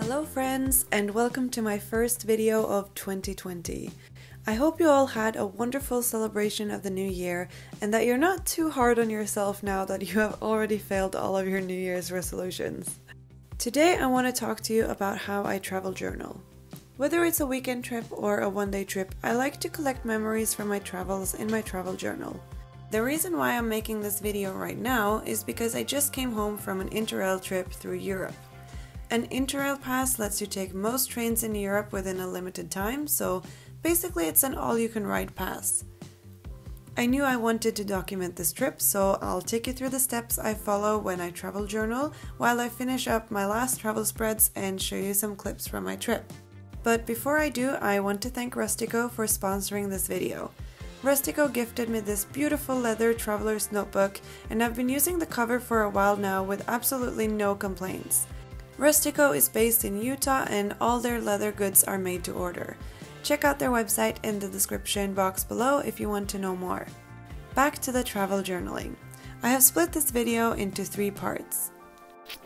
Hello friends, and welcome to my first video of 2020. I hope you all had a wonderful celebration of the new year and that you're not too hard on yourself now that you have already failed all of your New Year's resolutions. Today I want to talk to you about how I travel journal. Whether it's a weekend trip or a one-day trip, I like to collect memories from my travels in my travel journal. The reason why I'm making this video right now is because I just came home from an Interrail trip through Europe. An Interrail pass lets you take most trains in Europe within a limited time, so basically it's an all-you-can-ride pass. I knew I wanted to document this trip, so I'll take you through the steps I follow when I travel journal while I finish up my last travel spreads and show you some clips from my trip. But before I do, I want to thank RUSTICO for sponsoring this video. RUSTICO gifted me this beautiful leather traveler's notebook, and I've been using the cover for a while now with absolutely no complaints. RUSTICO is based in Utah and all their leather goods are made to order. Check out their website in the description box below if you want to know more. Back to the travel journaling. I have split this video into 3 parts.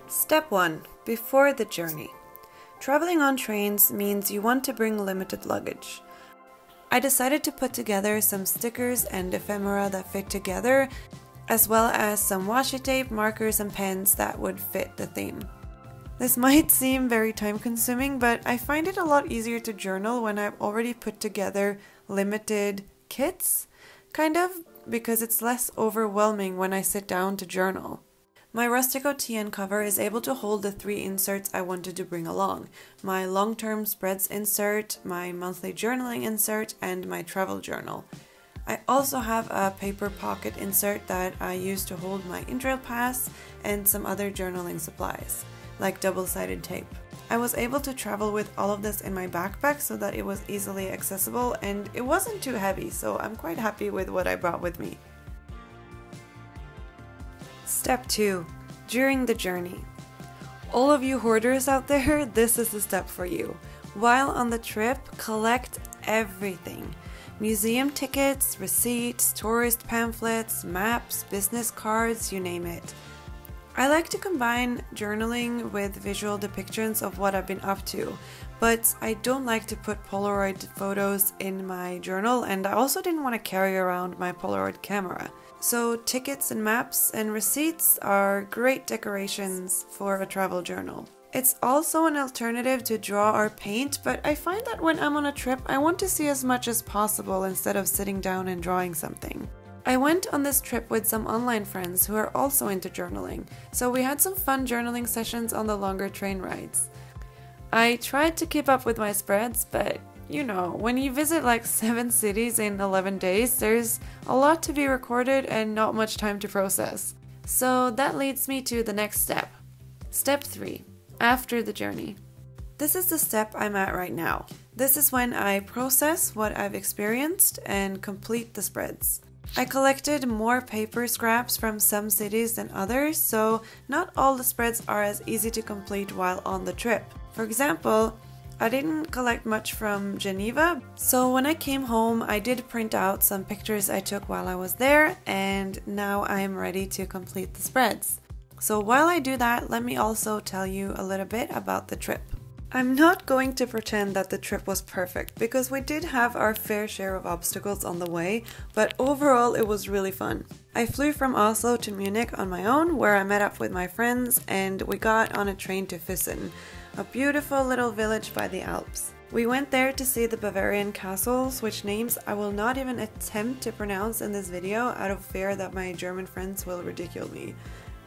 Step 1. Before the journey. Traveling on trains means you want to bring limited luggage. I decided to put together some stickers and ephemera that fit together, as well as some washi tape, markers and pens that would fit the theme. This might seem very time consuming, but I find it a lot easier to journal when I've already put together limited kits, kind of, because it's less overwhelming when I sit down to journal. My RUSTICO TN cover is able to hold the 3 inserts I wanted to bring along: my long-term spreads insert, my monthly journaling insert, and my travel journal. I also have a paper pocket insert that I use to hold my Interrail pass and some other journaling supplies, like double-sided tape. I was able to travel with all of this in my backpack so that it was easily accessible and it wasn't too heavy, so I'm quite happy with what I brought with me. Step 2. During the journey. All of you hoarders out there, this is the step for you. While on the trip, collect everything. Museum tickets, receipts, tourist pamphlets, maps, business cards, you name it. I like to combine journaling with visual depictions of what I've been up to, but I don't like to put Polaroid photos in my journal, and I also didn't want to carry around my Polaroid camera. So tickets and maps and receipts are great decorations for a travel journal. It's also an alternative to draw or paint, but I find that when I'm on a trip, I want to see as much as possible instead of sitting down and drawing something. I went on this trip with some online friends who are also into journaling, so we had some fun journaling sessions on the longer train rides. I tried to keep up with my spreads, but you know, when you visit like 7 cities in 11 days, there's a lot to be recorded and not much time to process. So that leads me to the next step. Step 3. After the journey. This is the step I'm at right now. This is when I process what I've experienced and complete the spreads. I collected more paper scraps from some cities than others, so not all the spreads are as easy to complete while on the trip. For example, I didn't collect much from Geneva, so when I came home I did print out some pictures I took while I was there, and now I'm ready to complete the spreads. So while I do that, let me also tell you a little bit about the trip. I'm not going to pretend that the trip was perfect, because we did have our fair share of obstacles on the way, but overall it was really fun. I flew from Oslo to Munich on my own, where I met up with my friends, and we got on a train to Füssen, a beautiful little village by the Alps. We went there to see the Bavarian castles, which names I will not even attempt to pronounce in this video out of fear that my German friends will ridicule me.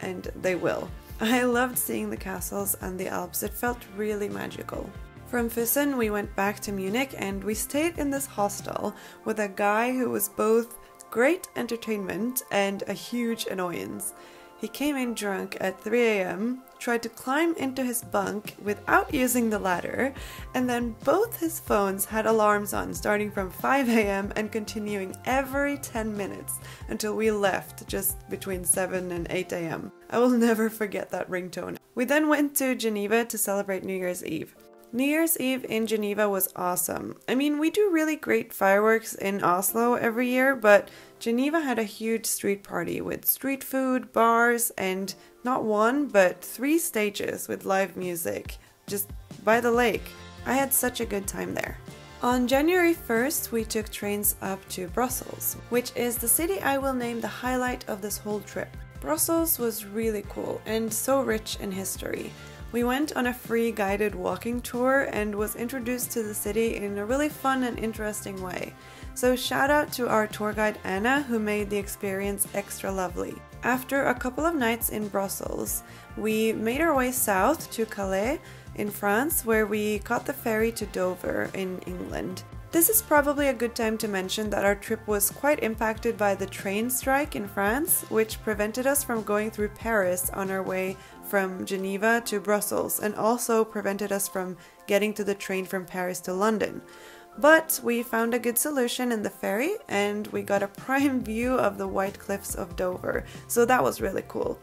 And they will. I loved seeing the castles and the Alps, it felt really magical. From Füssen we went back to Munich and we stayed in this hostel with a guy who was both great entertainment and a huge annoyance. He came in drunk at 3 AM, tried to climb into his bunk without using the ladder, and then both his phones had alarms on starting from 5 AM and continuing every 10 minutes until we left just between 7 and 8 AM. I will never forget that ringtone. We then went to Geneva to celebrate New Year's Eve. New Year's Eve in Geneva was awesome. I mean, we do really great fireworks in Oslo every year, but Geneva had a huge street party with street food, bars, and not 1, but 3 stages with live music. Just by the lake. I had such a good time there. On January 1st, we took trains up to Brussels, which is the city I will name the highlight of this whole trip. Brussels was really cool and so rich in history. We went on a free guided walking tour and was introduced to the city in a really fun and interesting way. So shout out to our tour guide Anna, who made the experience extra lovely. After a couple of nights in Brussels, we made our way south to Calais in France, where we caught the ferry to Dover in England. This is probably a good time to mention that our trip was quite impacted by the train strike in France, which prevented us from going through Paris on our way from Geneva to Brussels, and also prevented us from getting to the train from Paris to London. But we found a good solution in the ferry, and we got a prime view of the white cliffs of Dover, so that was really cool.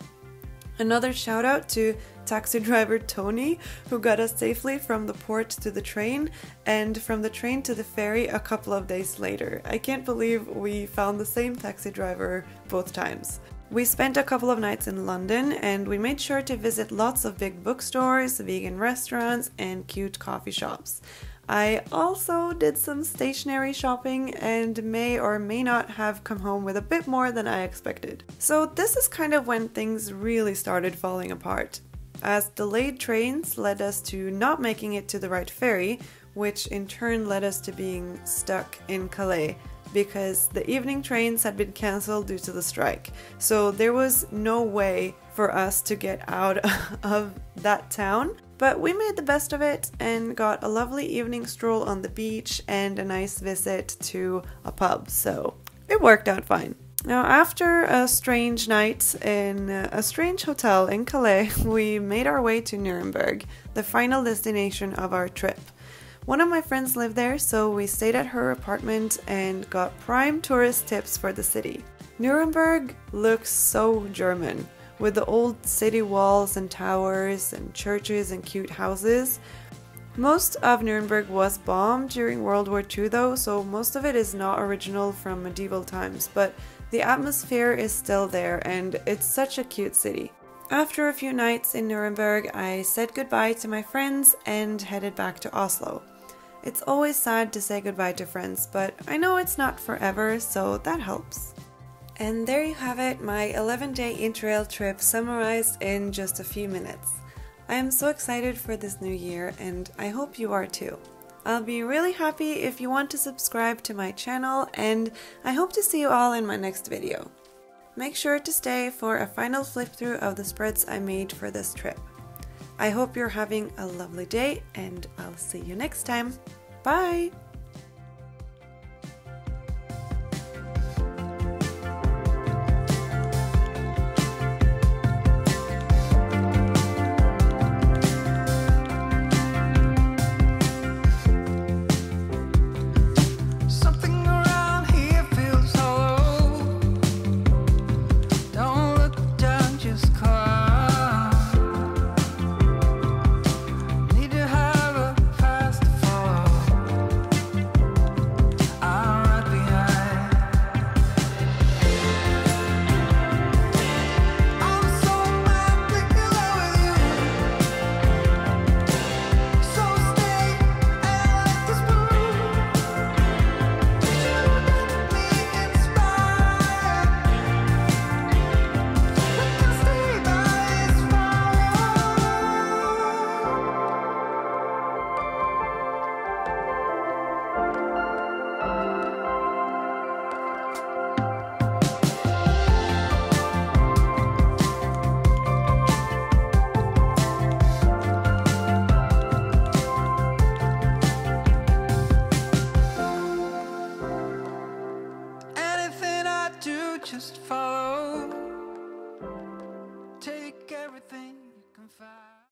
Another shout out to taxi driver Tony, who got us safely from the port to the train and from the train to the ferry a couple of days later. I can't believe we found the same taxi driver both times. We spent a couple of nights in London and we made sure to visit lots of big bookstores, vegan restaurants and cute coffee shops. I also did some stationery shopping and may or may not have come home with a bit more than I expected. So this is kind of when things really started falling apart, as delayed trains led us to not making it to the right ferry, which in turn led us to being stuck in Calais because the evening trains had been cancelled due to the strike. So there was no way for us to get out of that town. But we made the best of it and got a lovely evening stroll on the beach and a nice visit to a pub, so it worked out fine. Now, after a strange night in a strange hotel in Calais, we made our way to Nuremberg, the final destination of our trip. One of my friends lived there, so we stayed at her apartment and got prime tourist tips for the city. Nuremberg looks so German, with the old city walls and towers and churches and cute houses. Most of Nuremberg was bombed during World War II though, so most of it is not original from medieval times, but the atmosphere is still there and it's such a cute city. After a few nights in Nuremberg, I said goodbye to my friends and headed back to Oslo. It's always sad to say goodbye to friends, but I know it's not forever, so that helps. And there you have it, my 11-day Interrail trip summarized in just a few minutes. I am so excited for this new year and I hope you are too. I'll be really happy if you want to subscribe to my channel and I hope to see you all in my next video. Make sure to stay for a final flip through of the spreads I made for this trip. I hope you're having a lovely day and I'll see you next time. Bye!